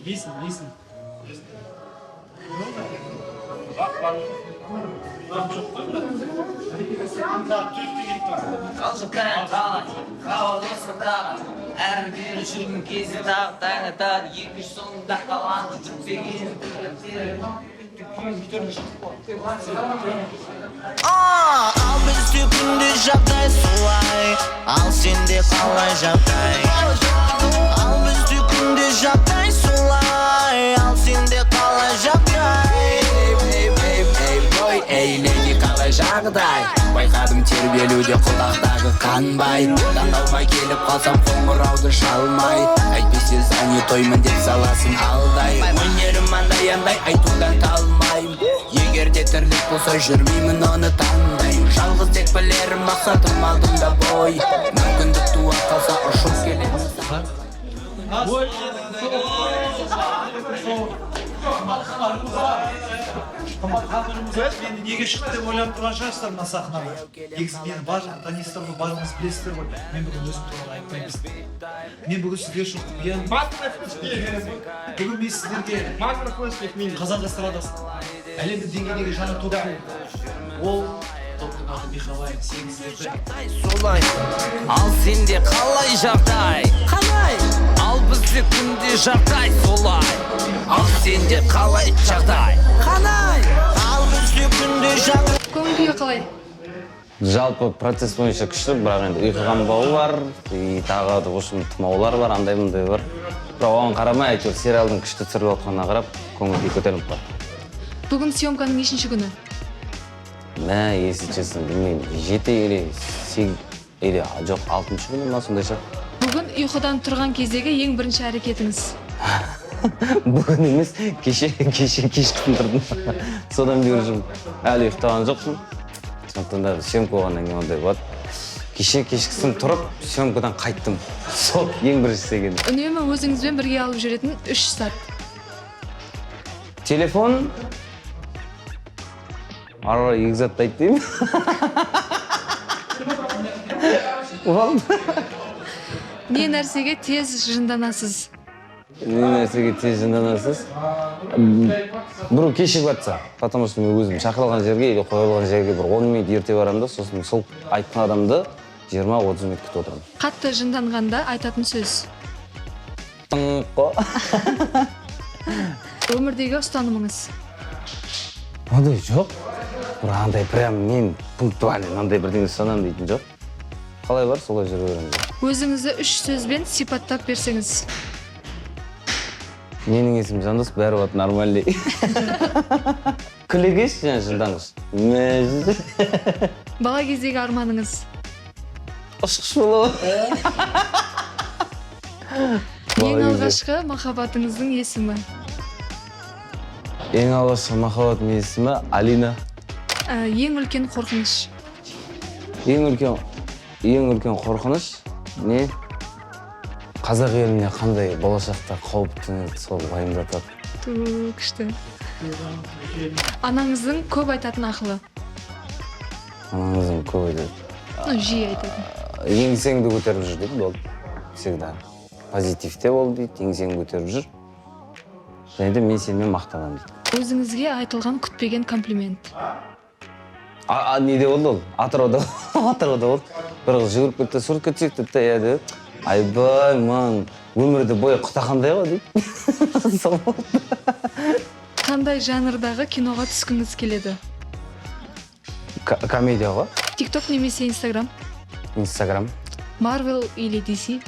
Listen. Қалжықтай қалай, қауалысы тағы әрбір жүргін кезі тағы таң атады екі соңында қаланды жүктеген Al бізде күнде жағдай солай Ал сенде қалай жағдай Ал бізде күнде жағдай солай Ал сенде қалай жағдай Әйлене қалай жағдай Байқадым тербелуде құлақтағы қанбай Таңдалмай келіп қалсам қоңырауды шалмай Әйтпесе занятоймын деп саласын алдай Өнерім андай айтудан талмайым Егерде тірлік болса жүрмеймін оны таңдайым Жалғыз тек білерім мақсатым алдымда бой Мүмкіндік туа қалса ұшып келемін Мені неге шықты деп ойлап тұрған шығарсыздар мына сахнаға. Негізі мені барлық танисыздар ғой, барлығыңыз білесіздер ғой. Мен бүгін өзім туралы айтпаймын. Мен бүгін сіздер үшін құпия. Бүгін мен сіздерге қазақ эстрадасын әлемдік деңгейдегі жаңа топ ол топтың аты Михалай, сегіздерді. Ал сенде қалай жағдай? Қалай? Ал бізде күнде жағдай солай Ал сенде қалай жағдай? Қалай? Ал бізде күнде жағдай Көңіл күйі қалай? Жалпы процесс бойынша күшті, бірақ енді ұйқығанбауы бар, тағы да осы тұмаулар бар, андай-мындай бар. Бірақ оған қарамай, әйтеуір сериалдың күшті түсіріліп отқанына қарап, көңіл күй көтеріліп бар. Бүгін съемканың нешінші күні? Если честно, білмеймін, 7 или жоқ 6-шы күні ма сондай шығар. Бүгін ұйқыдан тұрған кездегі ең бірінші әрекетіңіз? Бүгін емес, кешкісін тұрдым. Содан бері жүрмін. Әлі ұйықтаған жоқпын. Сондықтан да съемка болғаннан кейін ондай болады. Кешкісін тұрып, съемкадан қайттым. Сол ең бірінші істеген. Үнемі өзіңізбен бірге алып жүретін 3 зат. Телефон. Ара 2 затты айтайын. Не нәрсеге тез жынданасыз? Бір кешігіп жатса, потому что мен өзім шақырылған жерге или қойылған жерге бір 10 минут ерте барамын да, сосын сол айтқан адамды 20-30 минут күтіп отырамын. Қатты жынданғанда айтатын сөз. Тыңқо. Өмірдегі ұстанымыңыз? Ондай жоқ. Андай прям мен пунктуален андай бірдеңе ұстанамын дейтін жоқ. Қалай бар, солай жүре беремін. Өзіңізді 3 сөзбен сипаттап берсеңіз? Менің есімім Жандос, бәрі болады нормальный. Күлегеш және жынданғыш. Бала кездегі арманыңыз? Ұшқыш болу. Ең алғашқы махаббатыңыздың есімі? Ең алғашқы махаббатым есімі Алина. Ең үлкен қорқыныш? Ең үлкен қорқыныш не? Қазақ еліне қандай болашақта қауіп төнеді, сол уайымдатады. Күшті. Анаңыздың көп айтатын ақылы? Анаңыздың көп айтады. Жиі айтатын. Еңсеңді көтеріп жүр дейді, болды. Всегда. Позитивте бол дейді, еңсеңді көтеріп жүр. Және де мен сенімен мақтанамын дейді. Өзіңізге айтылған күтпеген комплимент? Неде болды ол? Атырауда болды. Бір қыз жүгіріп кетті, суретке түсейік деді, иә деді. Айбай, ман, өмірде бойы құтақандай ғой дейді. Сол болды. Қандай жанрдағы киноға түскіңіз келеді? Комедия ғой. TikTok немесе Instagram? Instagram. Marvel или DC?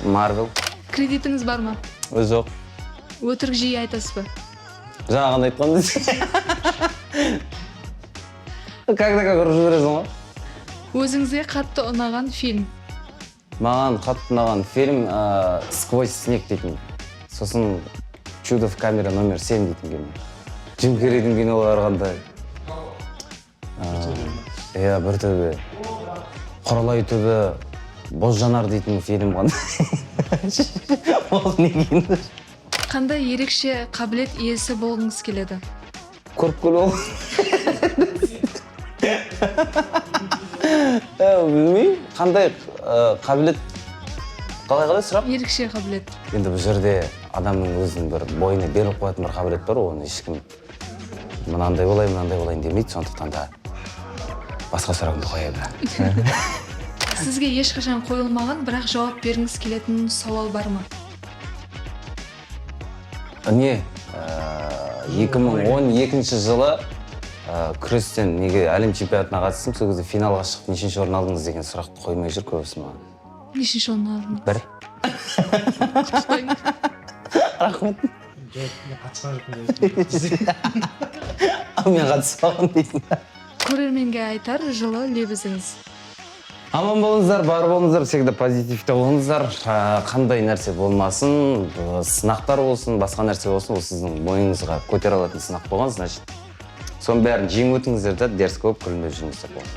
Marvel. Кредитіңіз бар ма? Жоқ. Өтірік жиі айтасыз ба? Жаңағын айтқан дейсің. Как ұрып жібересің ғой? Өзіңізге қатты ұнаған фильм? Маған қатты ұнаған фильм «Сквозь снег» дейтін. Сосын «Чудо в камере номер 7» дейтін кино. Джим Керридің кинолары қандай. Иә, бір төбе. Құралай төбе, боз жанар дейтін фильм қандай. Ол не кино? Қандай ерекше қабілет иесі болғыңыз келеді? Көріп көру. Білмеймін, қандай қабілет қалай сұрақ? ерекше қабілет. Енді бұл жерде адамның өзінің бір бойына беріліп қоятын бір қабілет бар, оны ешкім мынандай болайын демейді, сондықтан да басқа сұрағымды қоя бер. Сізге ешқашан қойылмаған, бірақ жауап бергіңіз келетін сауал бар ма? Не, 2012 жылы күрестен неге әлем чемпионатына қатыстым, сол кезде финалға шығып нешінші орын алдыңыз деген сұрақты қоймай жүр көбісі маған. Нешінші орын алдыңыз? Бір. Рахмет. Мен қатыспағын дейсің. Көрерменге айтар жылы лебізіңіз. Аман болыңыздар, бар болыңыздар, всегда позитивті болыңыздар. Қандай нәрсе болмасын, сынақтар болсын, басқа нәрсе болсын, ол сіздің бойыңызға көтере алатын сынақ болған, значит, соның бәрін жеңіп өтіңіздер да, дерс көп күлмеп жүріңіздер болады.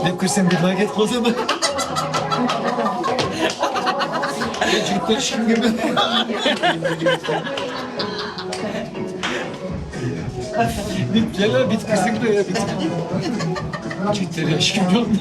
Деп көрсем битмай кетіп қалса да. Жігіттер ешкім келмеді. Деп жала битіп көрсең де я битіп. Жігіттер ешкім жоқ не?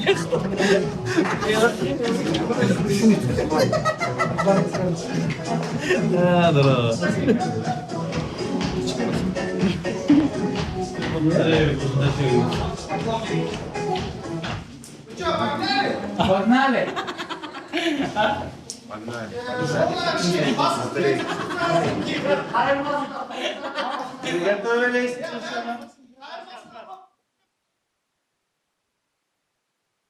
Погнали! Готовились?